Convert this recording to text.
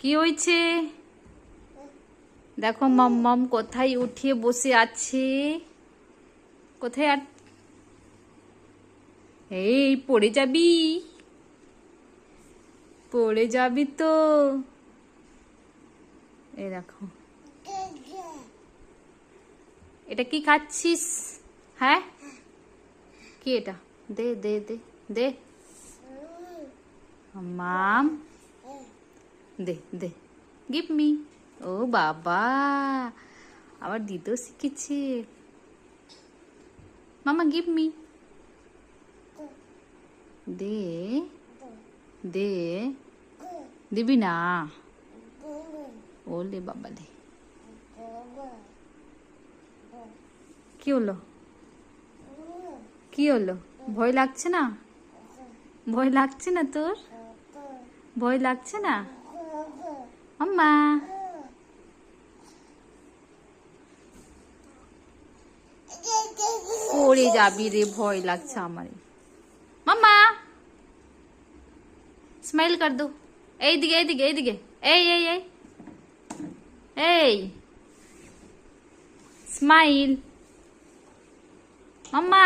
কি হয়েছে? দেখো মাম্মাম কোথায় উঠিয়ে বসে আছে। কোথায় আর এই পড়ে যাবি, পড়ে যাবি তো। এই দেখো, এটা কি খাচ্ছিস? হ্যাঁ, কি এটা? দে দে দে দে মাম, দে দে, গিভ মি। ও বাবা, আবার দিতেও শিখেছে। মামা গিভ মি, দে দে, দিবি না? ওলে বাবা লে, কি হলো? কি হলো? ভয় লাগছে না? ভয় লাগছে না তোর? ভয় লাগছে না? আম্মা, পড়ে যাবি রে, ভয় লাগছে আমার। মাম্মা, স্মাইল কর দো। এইদিকে এইদিকে এইদিকে, এই এই এই এই, স্মাইল। মাম্মা।